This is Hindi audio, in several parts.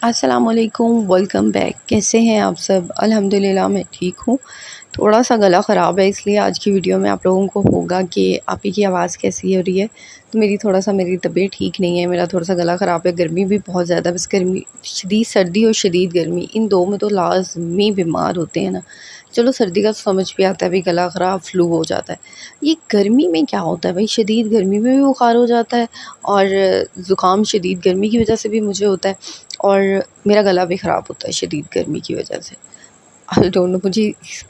अस्सलामुअलैकुम, वेलकम बैक। कैसे हैं आप सब? अल्हम्दुलिल्लाह मैं ठीक हूँ। थोड़ा सा गला ख़राब है, इसलिए आज की वीडियो में आप लोगों को होगा कि आप ही की आवाज़ कैसी हो रही है। तो मेरी तबीयत ठीक नहीं है, मेरा थोड़ा सा गला ख़राब है। गर्मी भी बहुत ज़्यादा, बस गर्मी, शदीद सर्दी और शदीद गर्मी, इन दो में तो लाज़मी बीमार होते हैं ना। चलो सर्दी का तो समझ भी आता है, भाई गला ख़राब, फ्लू हो जाता है। ये गर्मी में क्या होता है भाई, शदीद गर्मी में भी बुखार हो जाता है और ज़ुकाम शदीद गर्मी की वजह से भी मुझे होता है और मेरा गला भी ख़राब होता है शदीद गर्मी की वजह से। आई डोंट नो, मुझे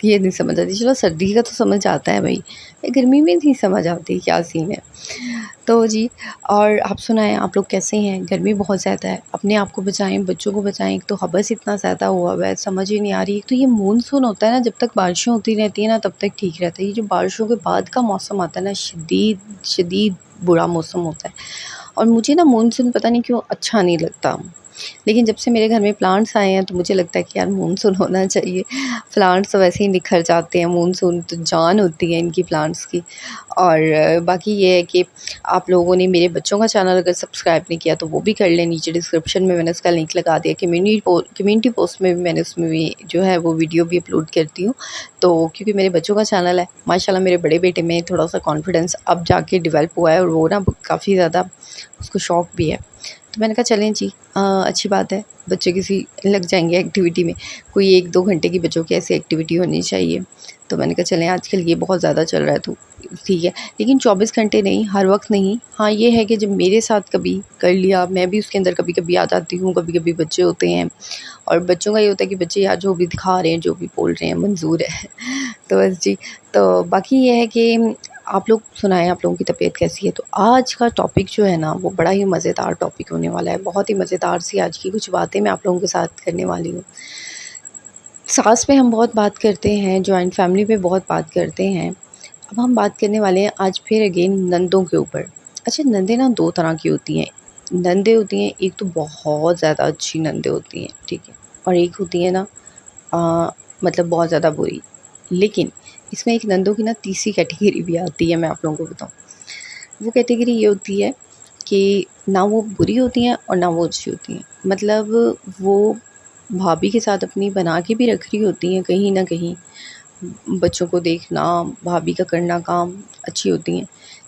ये नहीं समझ आती। चलो सर्दी का तो समझ आता है भाई, ये गर्मी में नहीं समझ आती क्या सीन है। तो जी, और आप सुनाएं, आप लोग कैसे हैं? गर्मी बहुत ज़्यादा है, अपने आप को बचाएं, बच्चों को बचाएं। एक तो हबस इतना ज़्यादा हुआ हुआ है, समझ ही नहीं आ रही। एक तो ये मानसून होता है ना, जब तक बारिशें होती रहती हैं ना तब तक ठीक रहता है। ये जो बारिशों के बाद का मौसम आता है ना, शदीद शदीद बुरा मौसम होता है। और मुझे ना मानसून पता नहीं क्यों अच्छा नहीं लगता, लेकिन जब से मेरे घर में प्लांट्स आए हैं तो मुझे लगता है कि यार मानसून होना चाहिए। प्लांट्स तो वैसे ही निखर जाते हैं, मानसून तो जान होती है इनकी प्लांट्स की। और बाकी ये है कि आप लोगों ने मेरे बच्चों का चैनल अगर सब्सक्राइब नहीं किया तो वो भी कर लें। नीचे डिस्क्रिप्शन में मैंने उसका लिंक लगा दिया। कम्युनिटी पोस्ट में भी मैंने उसमें भी जो है वो वीडियो भी अपलोड करती हूँ। तो क्योंकि मेरे बच्चों का चैनल है, माशाल्लाह मेरे बड़े बेटे में थोड़ा सा कॉन्फिडेंस अब जाके डेवलप हुआ है और वो ना काफ़ी ज़्यादा उसको शौक भी है। तो मैंने कहा चलें जी, अच्छी बात है, बच्चे किसी लग जाएंगे एक्टिविटी में। कोई 1-2 घंटे की बच्चों की ऐसी एक्टिविटी होनी चाहिए। तो मैंने कहा चलें, आजकल ये बहुत ज़्यादा चल रहा है तो ठीक है, लेकिन 24 घंटे नहीं, हर वक्त नहीं। हाँ, ये है कि जब मेरे साथ कभी कर लिया, मैं भी उसके अंदर कभी कभी आ जाती हूँ। कभी कभी बच्चे होते हैं और बच्चों का ये होता है कि बच्चे यार जो भी दिखा रहे हैं, जो भी बोल रहे हैं मंजूर है। तो बस जी, तो बाकी ये है कि आप लोग सुनाएं, आप लोगों की तबीयत कैसी है। तो आज का टॉपिक जो है ना वो बड़ा ही मज़ेदार टॉपिक होने वाला है। बहुत ही मज़ेदार सी आज की कुछ बातें मैं आप लोगों के साथ करने वाली हूँ। सास पे हम बहुत बात करते हैं, जॉइंट फैमिली पे बहुत बात करते हैं। अब हम बात करने वाले हैं आज फिर अगेन नंदों के ऊपर। अच्छा, नंदें ना 2 तरह की होती हैं। नंदें होती हैं, एक तो बहुत ज़्यादा अच्छी नंदें होती हैं, ठीक है? और एक होती है ना मतलब बहुत ज़्यादा बुरी। लेकिन इसमें एक नंदों की ना तीसरी कैटेगरी भी आती है, मैं आप लोगों को बताऊँ। वो कैटेगरी ये होती है कि ना वो बुरी होती हैं और ना वो अच्छी होती हैं। मतलब वो भाभी के साथ अपनी बना के भी रख रही होती हैं कहीं न कहीं। बच्चों को देखना, भाभी का करना काम अच्छी होती हैं।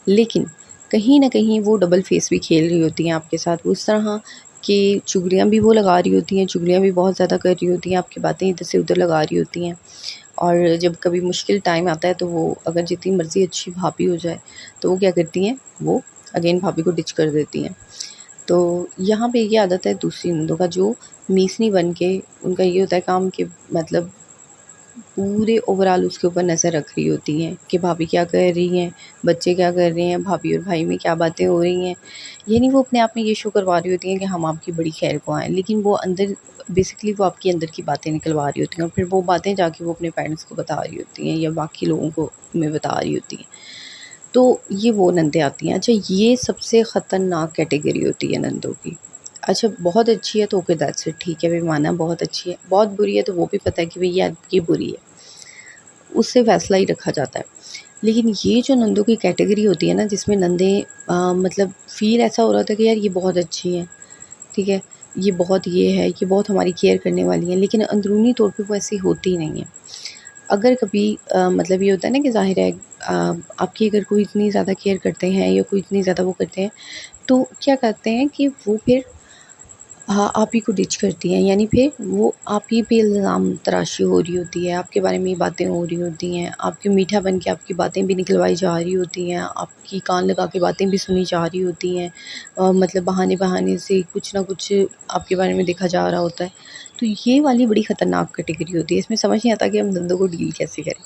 लेकिन कहीं न कहीं वो डबल फेस भी खेल रही होती हैं आपके साथ। वो इस तरह कि चुगलियाँ भी वो लगा रही होती हैं, चुगलियाँ भी बहुत ज़्यादा कर रही होती हैं, आपकी बातें इधर से उधर लगा रही होती हैं। और जब कभी मुश्किल टाइम आता है तो वो अगर जितनी मर्ज़ी अच्छी भाभी हो जाए तो वो क्या करती हैं, वो अगेन भाभी को डिच कर देती हैं। तो यहाँ पे ये आदत है दूसरी नंदों का, जो मीसनी बन के उनका ये होता है काम कि मतलब पूरे ओवरऑल उसके ऊपर नज़र रख रही होती हैं कि भाभी क्या कर रही हैं, बच्चे क्या कर रहे हैं, भाभी और भाई में क्या बातें हो रही हैं। यानी वो अपने आप में ये शो करवा रही होती हैं कि हम आपकी बड़ी खैर को आएँ, लेकिन वो अंदर बेसिकली वो आपकी अंदर की बातें निकलवा रही होती हैं और फिर वो बातें जाके वो अपने पेरेंट्स को बता रही होती हैं या बाकी लोगों को में बता रही होती हैं। तो ये वो नंदें आती हैं। अच्छा, ये सबसे ख़तरनाक कैटेगरी होती है नंदों की। अच्छा, बहुत अच्छी है तो ओके दैट्स इट, ठीक है, भी माना बहुत अच्छी है। बहुत बुरी है तो वो भी पता है कि भई यार ये बुरी है, उससे फ़ैसला ही रखा जाता है। लेकिन ये जो नंदों की कैटेगरी होती है ना, जिसमें नंदें मतलब फ़ील ऐसा हो रहा था कि यार ये बहुत अच्छी हैं, ठीक है, ये बहुत ये है, ये बहुत हमारी केयर करने वाली हैं, लेकिन अंदरूनी तौर पे वो ऐसी होती नहीं है। अगर कभी मतलब ये होता है ना कि ज़ाहिर है आपकी अगर कोई इतनी ज़्यादा केयर करते हैं या कोई इतनी ज़्यादा वो करते हैं, तो क्या करते हैं कि वो फिर हाँ, आप ही को डिच करती हैं। यानी फिर वो आप ही पे इल्ज़ाम तराशी हो रही होती है, आपके बारे में ही बातें हो रही होती हैं, आपके मीठा बन के आपकी बातें भी निकलवाई जा रही होती हैं, आपकी कान लगा के बातें भी सुनी जा रही होती हैं। मतलब बहाने-बहाने से कुछ ना कुछ आपके बारे में देखा जा रहा होता है। तो ये वाली बड़ी ख़तरनाक कैटेगरी होती है, इसमें समझ नहीं आता कि हम नंदों को डील कैसे करें।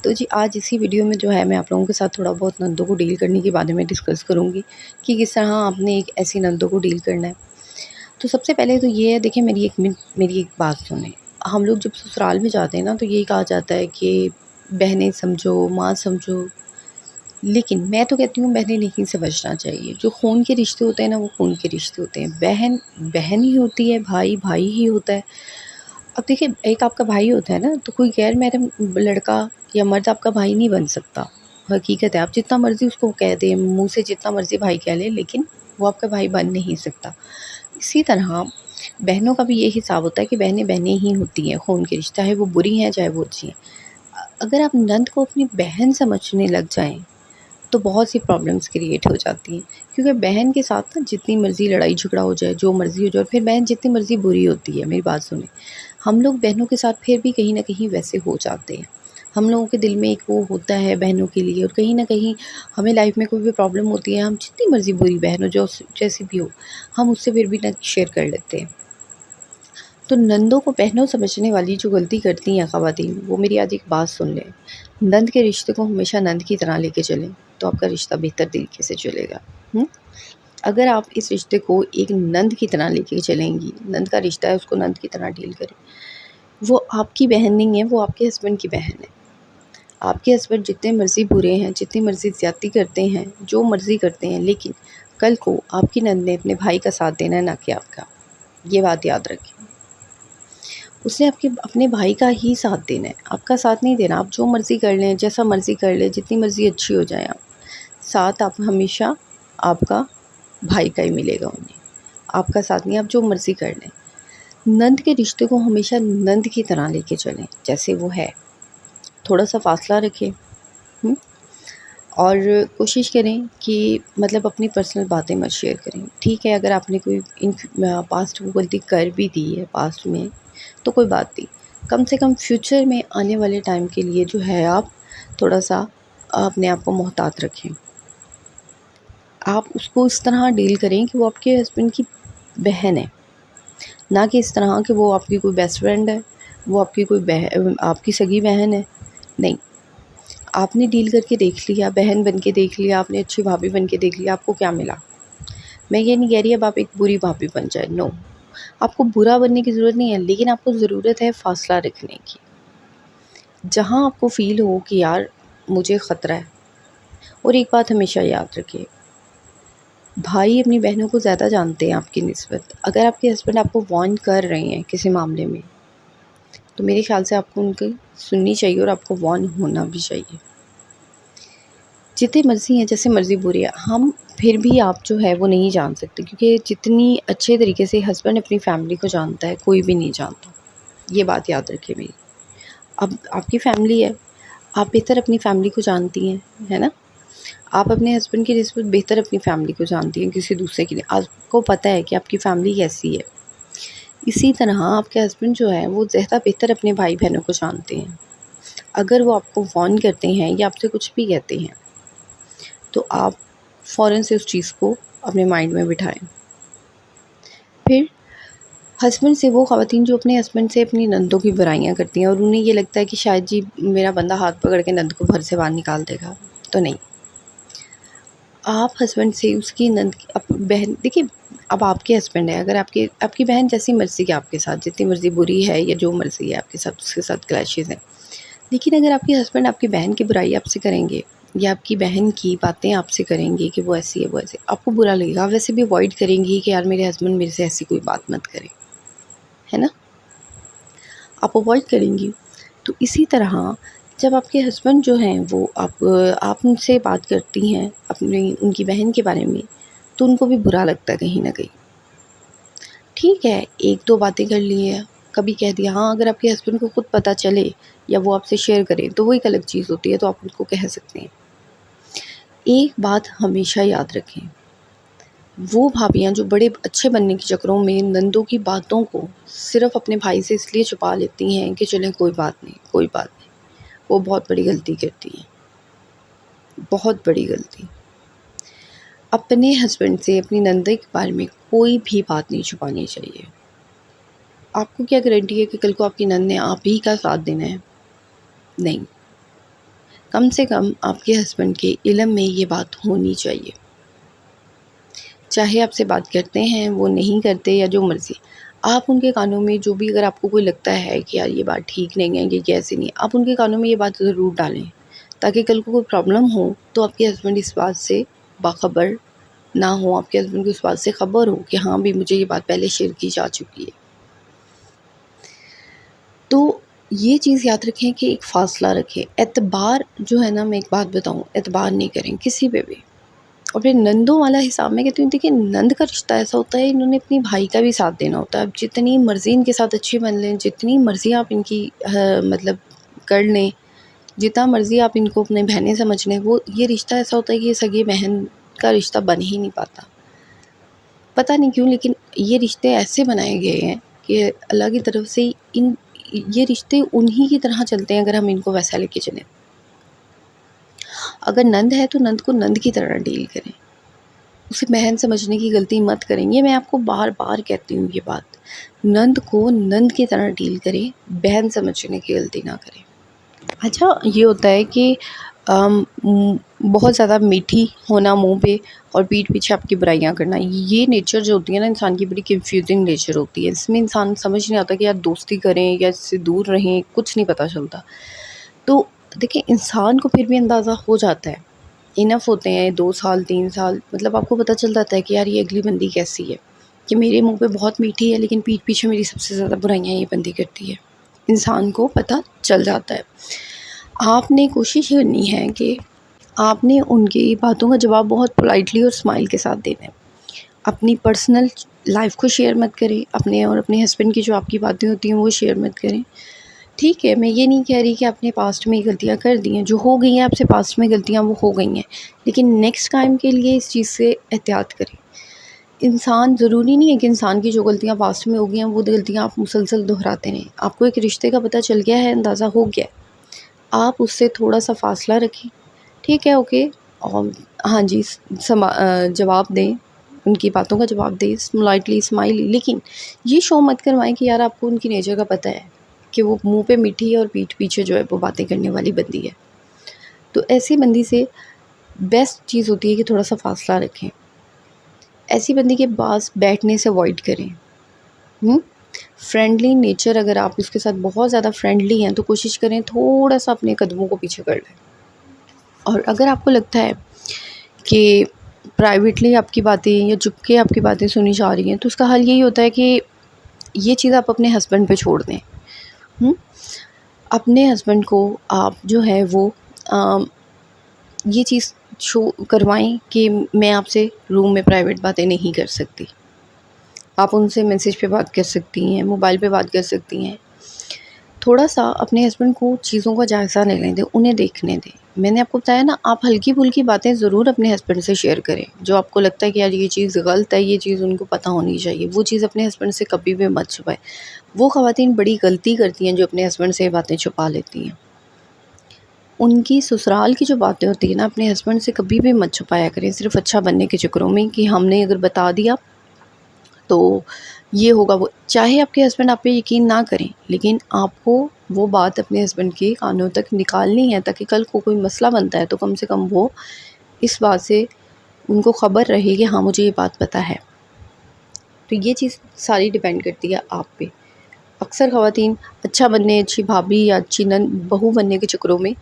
तो जी, आज इसी वीडियो में जो है मैं आप लोगों के साथ थोड़ा बहुत नंदों को डील करने के बारे में डिस्कस करूँगी कि किस तरह आपने एक ऐसी नंदों को डील करना है। तो सबसे पहले तो ये है, देखिए मेरी एक बात सुनें। हम लोग जब ससुराल में जाते हैं ना तो यही कहा जाता है कि बहनें समझो, माँ समझो, लेकिन मैं तो कहती हूँ बहनें नहीं समझना चाहिए। जो खून के रिश्ते होते हैं ना वो खून के रिश्ते होते हैं। बहन, बहन ही होती है, भाई, भाई ही होता है। अब देखिए, एक आपका भाई होता है ना तो कोई गैर महरम लड़का या मर्द आपका भाई नहीं बन सकता। हकीकत है, आप जितना मर्ज़ी उसको कह दें, मुँह से जितना मर्ज़ी भाई कह लें, लेकिन वो आपका भाई बन नहीं सकता। इसी तरह बहनों का भी ये हिसाब होता है कि बहनें बहनें ही होती हैं, खून के रिश्ते, चाहे वो बुरी हैं चाहे वो अच्छी हैं। अगर आप नंद को अपनी बहन समझने लग जाएँ तो बहुत सी प्रॉब्लम्स क्रिएट हो जाती हैं, क्योंकि बहन के साथ ना जितनी मर्ज़ी लड़ाई झगड़ा हो जाए, जो मर्ज़ी हो जाए, और फिर बहन जितनी मर्ज़ी बुरी होती है, मेरी बात सुनें, हम लोग बहनों के साथ फिर भी कहीं न कहीं वैसे हो जाते हैं। हम लोगों के दिल में एक वो होता है बहनों के लिए, और कहीं न कहीं हमें लाइफ़ में कोई भी प्रॉब्लम होती है, हम जितनी मर्ज़ी बुरी बहन हो, जो जैसी भी हो, हम उससे फिर भी ना शेयर कर लेते हैं। तो नंदों को बहनों समझने वाली जो गलती करती हैं ख़वातीन, वो मेरी आज एक बात सुन लें। नंद के रिश्ते को हमेशा नंद की तरह लेके चलें, तो आपका रिश्ता बेहतर तरीके से चलेगा। हुँ? अगर आप इस रिश्ते को एक नंद की तरह लेके चलेंगी, नंद का रिश्ता है उसको नंद की तरह डील करें। वो आपकी बहन नहीं है, वो आपके हस्बैंड की बहन है। आपके हस्बैंड जितने मर्ज़ी बुरे हैं, जितनी मर्ज़ी ज़्यादती करते हैं, जो मर्ज़ी करते हैं, लेकिन कल को आपकी नंद ने अपने भाई का साथ देना है, ना कि आपका। ये बात याद रखें। उसने आपके अपने भाई का ही साथ देना है, आपका साथ नहीं देना। आप जो मर्ज़ी कर लें, जैसा मर्ज़ी कर लें, जितनी मर्ज़ी अच्छी हो जाएँ आप, साथ आप हमेशा आपका भाई का ही मिलेगा उन्हें, आपका साथ नहीं। आप जो मर्ज़ी कर लें। नंद के रिश्ते को हमेशा नंद की तरह लेके चलें, जैसे वो है। थोड़ा-सा फ़ासला रखें, हुँ? और कोशिश करें कि मतलब अपनी पर्सनल बातें मत शेयर करें। ठीक है, अगर आपने कोई पास्ट में गलती कर भी दी है पास्ट में, तो कोई बात नहीं। कम से कम फ्यूचर में आने वाले टाइम के लिए जो है, आप थोड़ा-सा अपने आप को मोहतात रखें। आप उसको इस तरह डील करें कि वो आपके हस्बैंड की बहन है, ना कि इस तरह कि वो आपकी कोई बेस्ट फ्रेंड है, वो आपकी कोई आपकी सगी बहन है। नहीं, आपने डील करके देख लिया, बहन बन के देख लिया, आपने अच्छी भाभी बन के देख लिया, आपको क्या मिला? मैं ये नहीं कह रही अब आप एक बुरी भाभी बन जाए, नो। आपको बुरा बनने की ज़रूरत नहीं है, लेकिन आपको ज़रूरत है फ़ासला रखने की। जहाँ आपको फ़ील हो कि यार मुझे ख़तरा है। और एक बात हमेशा याद रखिए, भाई अपनी बहनों को ज़्यादा जानते हैं आपकी निस्बत। अगर आपके हस्बैंड आपको वार्न कर रहे हैं किसी मामले में, तो मेरे ख़्याल से आपको उनकी सुननी चाहिए और आपको वार्न होना भी चाहिए। जितने मर्ज़ी हैं, जैसे मर्ज़ी बुरे हैं, हम फिर भी आप जो है वो नहीं जान सकते, क्योंकि जितनी अच्छे तरीके से हस्बैंड अपनी फ़ैमिली को जानता है, कोई भी नहीं जानता। ये बात याद रखिए मेरी। अब आपकी फ़ैमिली है, आप बेहतर अपनी फ़ैमिली को जानती हैं, है ना? आप अपने हस्बैंड की निस्बत बेहतर अपनी फ़ैमिली को जानती हैं किसी दूसरे की नहीं। आपको पता है कि आपकी फ़ैमिली कैसी है। इसी तरह आपके हस्बैंड जो है वो ज़्यादा बेहतर अपने भाई-बहनों को जानते हैं। अगर वो आपको वार्न करते हैं या आपसे कुछ भी कहते हैं, तो आप फ़ौरन से उस चीज़ को अपने माइंड में बिठाएँ। फिर हस्बैंड से वो ख़वातीन जो अपने हस्बैंड से अपनी नंदों की बुराइयाँ करती हैं और उन्हें ये लगता है कि शायद जी मेरा बंदा हाथ पकड़ के नंद को घर से बाहर निकाल देगा, तो नहीं। आप हस्बैंड से उसकी नंद की बहन देखिए, अब आपके हस्बैंड है, अगर आपकी आपकी बहन जैसी मर्ज़ी है आपके साथ, जितनी मर्ज़ी बुरी है या जो मर्ज़ी है आपके साथ, उसके साथ क्लैशेज़ हैं। लेकिन अगर आपके हस्बैंड आपकी बहन की बुराई आपसे करेंगे या आपकी बहन की बातें आपसे करेंगे कि वो ऐसी है, वो ऐसे, आपको बुरा लगेगा। आप वैसे भी अवॉइड करेंगी कि यार मेरे हस्बैंड मेरे से ऐसी कोई बात मत करें, है ना? आप अवॉइड करेंगी। तो इसी तरह जब आपके हस्बैंड जो हैं वो आप उनसे बात करती हैं अपनी उनकी बहन के बारे में, तो उनको भी बुरा लगता है कहीं न कहीं। ठीक है, 1-2 बातें कर ली हैं, कभी कह दिया, हाँ, अगर आपके हस्बैंड को खुद पता चले या वो आपसे शेयर करें, तो वो एक अलग चीज़ होती है, तो आप उनको कह सकते हैं। एक बात हमेशा याद रखें, वो भाभियाँ जो बड़े अच्छे बनने के चक्करों में नंदों की बातों को सिर्फ़ अपने भाई से इसलिए छुपा लेती हैं कि चलें कोई बात नहीं, कोई बात नहीं, वो बहुत बड़ी गलती करती हैं, बहुत बड़ी गलती। अपने हस्बैंड से अपनी नंदे के बारे में कोई भी बात नहीं छुपानी चाहिए। आपको क्या गारंटी है कि कल को आपकी नंद ने आप ही का साथ देना है? नहीं। कम से कम आपके हस्बैंड के इल्म में ये बात होनी चाहिए। चाहे आपसे बात करते हैं, वो नहीं करते या जो मर्ज़ी, आप उनके कानों में जो भी, अगर आपको कोई लगता है कि यार ये बात ठीक नहीं है, ये ऐसे नहीं है, आप उनके कानों में ये बात ज़रूर डालें, ताकि कल को कोई प्रॉब्लम हो तो आपके हस्बैंड इस बात से बाख़बर ना हो, आपके हस्बैंड को इस बात से ख़बर हो कि हाँ भी मुझे ये बात पहले शेयर की जा चुकी है। तो ये चीज़ याद रखें कि एक फ़ासला रखें। एतबार जो है ना, मैं एक बात बताऊँ, एतबार नहीं करें किसी पे भी। और फिर नंदों वाला हिसाब मैं कहती हूँ, देखिए नंद का रिश्ता ऐसा होता है, इन्होंने अपनी भाई का भी साथ देना होता है। अब जितनी मर्ज़ी इनके साथ अच्छी बन लें, जितनी मर्ज़ी आप इनकी मतलब कर लें, जितना मर्ज़ी आप इनको अपनी बहनें समझ लें, वो ये रिश्ता ऐसा होता है कि ये सगी बहन का रिश्ता बन ही नहीं पाता। पता नहीं क्यों, लेकिन ये रिश्ते ऐसे बनाए गए हैं कि अल्लाह की तरफ से ये रिश्ते उन्हीं की तरह चलते हैं अगर हम इनको वैसा लेके चलें। अगर नंद है तो नंद को नंद की तरह डील करें, उसे बहन समझने की गलती मत करें। ये मैं आपको बार-बार कहती हूँ ये बात। नंद को नंद की तरह डील करें, बहन समझने की गलती ना करें। अच्छा, ये होता है कि बहुत ज़्यादा मीठी होना मुँह पे और पीठ पीछे आपकी बुराइयाँ करना, ये नेचर जो होती है ना इंसान की, बड़ी कन्फ्यूजिंग नेचर होती है। इसमें इंसान समझ नहीं आता कि यार दोस्ती करें या इससे दूर रहें, कुछ नहीं पता चलता। तो देखिए, इंसान को फिर भी अंदाज़ा हो जाता है, इनफ होते हैं 2 साल 3 साल, मतलब आपको पता चल जाता है कि यार ये अगली बंदी कैसी है, कि मेरे मुँह पे बहुत मीठी है लेकिन पीठ पीछे मेरी सबसे ज़्यादा बुराइयाँ ये बंदी करती है। इंसान को पता चल जाता है। आपने कोशिश करनी है कि आपने उनकी बातों का जवाब बहुत पोलाइटली और स्माइल के साथ देना है। अपनी पर्सनल लाइफ़ को शेयर मत करें, अपने और अपने हस्बैंड की जो आपकी बातें होती हैं वो शेयर मत करें। ठीक है, मैं ये नहीं कह रही कि आपने पास्ट में ये गलतियाँ कर दी हैं, जो हो गई हैं आपसे पास्ट में गलतियाँ वो हो गई हैं, लेकिन नेक्स्ट टाइम के लिए इस चीज़ से एहतियात करें। इंसान, ज़रूरी नहीं है कि इंसान की जो गलतियाँ पास्ट में हो गई हैं वो गलतियाँ आप मुसलसल दोहराते रहें। आपको एक रिश्ते का पता चल गया है, अंदाज़ा हो गया है, आप उससे थोड़ा-सा फ़ासला रखें। ठीक है, ओके, और हाँ जी, जवाब दें, उनकी बातों का जवाब दें, स्लाइटली स्माइली, लेकिन ये शो मत करवाएँ कि यार आपको उनकी नेचर का पता है कि वो मुँह पे मीठी है और पीठ पीछे जो है वो बातें करने वाली बंदी है। तो ऐसी बंदी से बेस्ट चीज़ होती है कि थोड़ा-सा फ़ासला रखें। ऐसी बंदी के पास बैठने से अवॉइड करें। फ्रेंडली नेचर, अगर आप उसके साथ बहुत ज़्यादा फ्रेंडली हैं तो कोशिश करें थोड़ा-सा अपने कदमों को पीछे कर लें। और अगर आपको लगता है कि प्राइवेटली आपकी बातें या चुप के आपकी बातें सुनी जा रही हैं, तो उसका हल यही होता है कि ये चीज़ आप अपने हस्बैंड पे छोड़ दें। अपने हस्बैंड को आप जो है वो ये चीज़ शो करवाएं कि मैं आपसे रूम में प्राइवेट बातें नहीं कर सकती। आप उनसे मैसेज पे बात कर सकती हैं, मोबाइल पे बात कर सकती हैं। थोड़ा-सा अपने हस्बैंड को चीज़ों का जायज़ा लेने दें, उन्हें देखने दें। मैंने आपको बताया ना, आप हल्की-फुल्की बातें ज़रूर अपने हस्बैंड से शेयर करें। जो आपको लगता है कि यार ये चीज़ गलत है, ये चीज़ उनको पता होनी चाहिए, वो चीज़ अपने हस्बैंड से कभी भी मत छुपाएँ। वो ख़वातीन बड़ी गलती करती हैं जो अपने हस्बैंड से ये बातें छुपा लेती हैं। उनकी ससुराल की जो बातें होती हैं ना, अपने हस्बैंड से कभी भी मत छुपाया करें, सिर्फ़ अच्छा बनने के चक्करों में कि हमने अगर बता दिया तो ये होगा वो। चाहे आपके हस्बैंड आप पे यकीन ना करें, लेकिन आपको वो बात अपने हस्बैंड के कानों तक निकालनी है, ताकि कल को कोई मसला बनता है तो कम से कम वो इस बात से उनको ख़बर रहे कि हाँ, मुझे ये बात पता है। तो ये चीज़ सारी डिपेंड करती है आप पे। अक्सर ख़वातीन अच्छा बनने, अच्छी भाभी या अच्छी बहू बनने के चक्करों में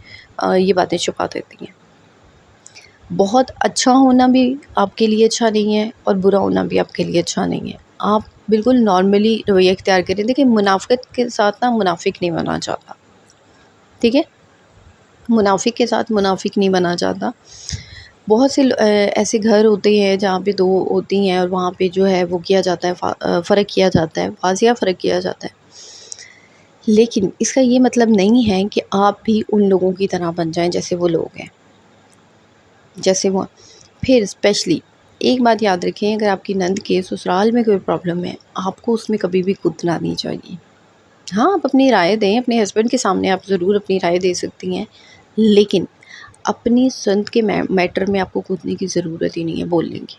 ये बातें छुपा देती हैं। बहुत अच्छा होना भी आपके लिए अच्छा नहीं है और बुरा होना भी आपके लिए अच्छा नहीं है। आप बिल्कुल नॉर्मली रवैया इख्तियार करें। देखिए, मुनाफ़िक़त के साथ ना मुनाफ़िक नहीं बनना चाहता, ठीक है? मुनाफ़िक के साथ मुनाफ़िक नहीं बना चाहता। बहुत से ऐसे घर होते हैं जहाँ पे 2 होती हैं और वहाँ पे जो है वो किया जाता है, फ़र्क किया जाता है, वाज़िया फ़र्क किया जाता है। लेकिन इसका ये मतलब नहीं है कि आप भी उन लोगों की तरह बन जाएँ जैसे वो लोग हैं, जैसे वो। फिर स्पेशली एक बात याद रखें, अगर आपकी नंद के ससुराल में कोई प्रॉब्लम है, आपको उसमें कभी भी कूदना नहीं चाहिए। हाँ, आप अपनी राय दें, अपने हस्बैंड के सामने आप ज़रूर अपनी राय दे सकती हैं, लेकिन अपनी संद के मैटर में आपको कूदने की ज़रूरत ही नहीं है बोलने की।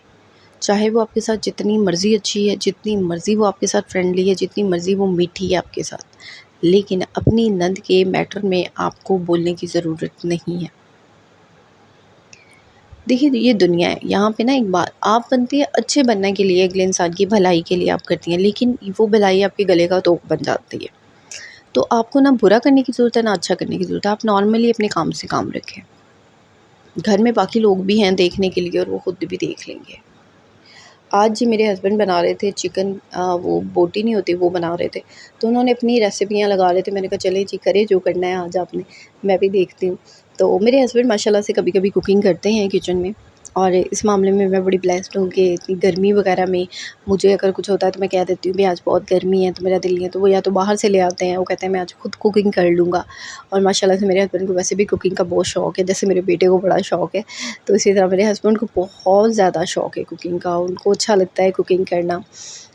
चाहे वो आपके साथ जितनी मर्ज़ी अच्छी है, जितनी मर्ज़ी वो आपके साथ फ्रेंडली है, जितनी मर्ज़ी वो मीठी है आपके साथ, लेकिन अपनी नंद के मैटर में आपको बोलने की ज़रूरत नहीं है। देखिए, ये दुनिया है, यहाँ पे ना एक बात आप बनती है अच्छे बनने के लिए, अगले इंसान की भलाई के लिए आप करती हैं, लेकिन वो भलाई आपके गले का तोप बन जाती है। तो आपको ना बुरा करने की ज़रूरत है, ना अच्छा करने की ज़रूरत है। आप नॉर्मली अपने काम से काम रखें। घर में बाकी लोग भी हैं देखने के लिए और वो खुद भी देख लेंगे। आज जी मेरे हस्बैंड बना रहे थे चिकन, वो बोटी नहीं होती वो बना रहे थे, तो उन्होंने अपनी रेसिपियाँ लगा रहे थे। मैंने कहा चलें जी, करें जो करना है आज आपने, मैं भी देखती हूँ। तो मेरे हस्बैंड माशाल्लाह से कभी-कभी कुकिंग करते हैं किचन में, और इस मामले में मैं बड़ी ब्लेस्ड हूँ कि इतनी गर्मी वगैरह में मुझे अगर कुछ होता है तो मैं कह देती हूँ भाई आज बहुत गर्मी है तो मेरा दिल नहीं है, तो वो या तो बाहर से ले आते हैं, वो कहते हैं मैं आज खुद कुकिंग कर लूँगा। और माशाल्लाह से मेरे हस्बैंड को वैसे भी कुकिंग का बहुत शौक है, जैसे मेरे बेटे को बड़ा शौक है, तो इसी तरह मेरे हस्बैंड को बहुत ज़्यादा शौक है कुकिंग का। उनको अच्छा लगता है कुकिंग करना,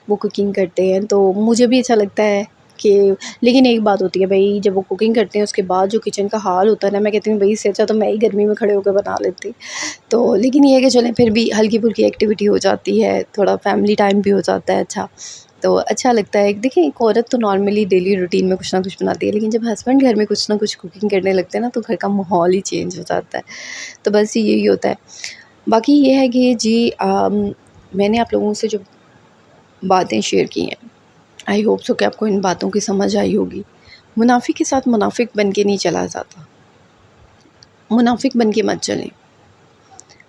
वो कुकिंग करते हैं तो मुझे भी अच्छा लगता है कि, लेकिन एक बात होती है भाई, जब वो कुकिंग करते हैं उसके बाद जो किचन का हाल होता है ना, मैं कहती हूँ भाई इससे अच्छा तो मैं ही गर्मी में खड़े होकर बना लेती। तो लेकिन ये है कि चलें फिर भी हल्की-फुल्की एक्टिविटी हो जाती है, थोड़ा फैमिली टाइम भी हो जाता है अच्छा, तो अच्छा लगता है। देखिए एक औरत तो नॉर्मली डेली रूटीन में कुछ ना कुछ बनाती है, लेकिन जब हस्बैंड घर में कुछ ना कुछ कुकिंग करने लगते हैं ना, तो घर का माहौल ही चेंज हो जाता है। तो बस यही होता है। बाकी ये है कि जी मैंने आप लोगों से जो बातें शेयर की हैं, आई होप सो कि आपको इन बातों की समझ आई होगी। मुनाफ़िक के साथ मुनाफ़िक बन के नहीं चला जाता, मुनाफ़िक बन के मत चलें।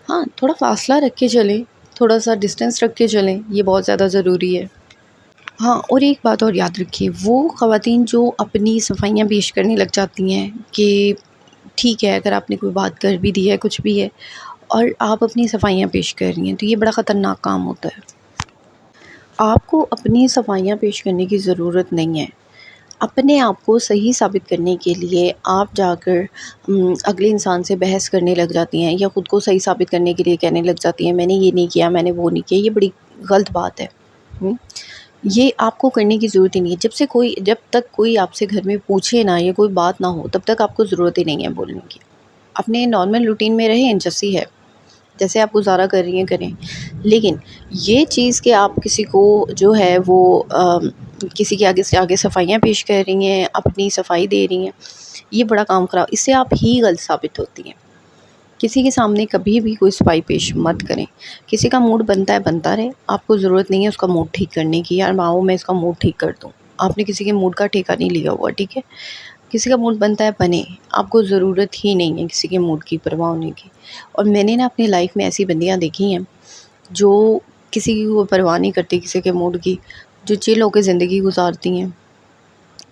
हाँ, थोड़ा फ़ासला रख के चलें, थोड़ा-सा डिस्टेंस रख के चलें, ये बहुत ज़्यादा ज़रूरी है। हाँ, और एक बात और याद रखिए, वो ख़वातीन जो अपनी सफाइयाँ पेश करने लग जाती हैं कि ठीक है, अगर आपने कोई बात कर भी दी है, कुछ भी है और आप अपनी सफाइयाँ पेश कर रही हैं, तो ये बड़ा ख़तरनाक काम होता है। आपको अपनी सफाइयाँ पेश करने की ज़रूरत नहीं है। अपने आप को सही साबित करने के लिए आप जाकर अगले इंसान से बहस करने लग जाती हैं या ख़ुद को सही साबित करने के लिए कहने लग जाती हैं, मैंने ये नहीं किया, मैंने वो नहीं किया। ये बड़ी गलत बात है। हुँ? ये आपको करने की ज़रूरत ही नहीं है। जब तक कोई आपसे घर में पूछे ना या कोई बात ना हो, तब तक आपको ज़रूरत ही नहीं है बोलने की। अपने नॉर्मल रूटीन में रहें, जैसी है, जैसे आप गुज़ारा कर रही हैं करें। लेकिन ये चीज़ कि आप किसी को जो है वो किसी के आगे से आगे सफाइयाँ पेश कर रही हैं, अपनी सफाई दे रही हैं, ये बड़ा काम ख़राब, इससे आप ही गलत साबित होती हैं। किसी के सामने कभी भी कोई सफाई पेश मत करें। किसी का मूड बनता है बनता रहे, आपको ज़रूरत नहीं है उसका मूड ठीक करने की, यार आओ मैं इसका मूड ठीक कर दूँ। आपने किसी के मूड का ठेका नहीं लिया हुआ, ठीक है? किसी का मूड बनता है बने, आपको ज़रूरत ही नहीं है किसी के मूड की परवाह होने की। और मैंने ना अपनी लाइफ में ऐसी बंदियाँ देखी हैं जो किसी की वो परवाह नहीं करती किसी के मूड की, जो चिल होकर ज़िंदगी गुजारती हैं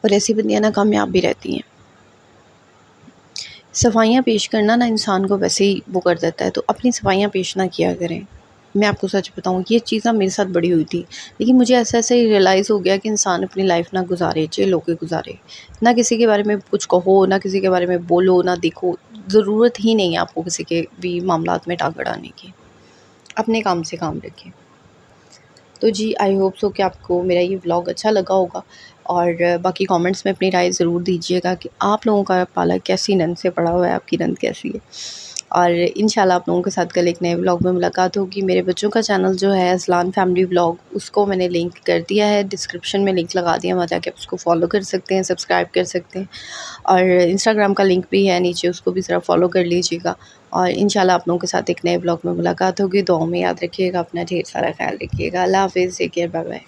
और ऐसी बंदियाँ ना कामयाब भी रहती हैं। सफाइयाँ पेश करना ना इंसान को वैसे ही वो कर देता है, तो अपनी सफाइयाँ पेश ना किया करें। मैं आपको सच बताऊँ, ये चीज़ ना मेरे साथ बड़ी हुई थी, लेकिन मुझे ऐसे-ऐसे ही रियलाइज़ हो गया कि इंसान अपनी लाइफ़ ना गुज़ारे, चिल होके गुज़ारे। ना किसी के बारे में कुछ कहो, ना किसी के बारे में बोलो, ना देखो। ज़रूरत ही नहीं है आपको किसी के भी मामलात में टाँग अड़ाने की। अपने काम से काम रखें। तो जी आई होप सो कि आपको मेरा ये व्लॉग अच्छा लगा होगा, और बाकी कमेंट्स में अपनी राय ज़रूर दीजिएगा कि आप लोगों का पाला कैसी नंद से पड़ा हुआ है, आपकी नंद कैसी है। और इंशाल्लाह आप लोगों के साथ कल एक नए व्लॉग में मुलाकात होगी। मेरे बच्चों का चैनल जो है अज़लान फैमिली व्लॉग, उसको मैंने लिंक कर दिया है, डिस्क्रिप्शन में लिंक लगा दिया, वहाँ जाके आप उसको फॉलो कर सकते हैं, सब्सक्राइब कर सकते हैं। और इंस्टाग्राम का लिंक भी है नीचे, उसको भी ज़रा फॉलो कर लीजिएगा। और इंशाल्लाह आप लोगों के साथ एक नए ब्लॉग में मुलाकात होगी। दुआओं में याद रखिएगा, अपना ढेर सारा ख्याल रखिएगा। अल्लाह हाफ़िज़, टेक केयर, बाय बाय।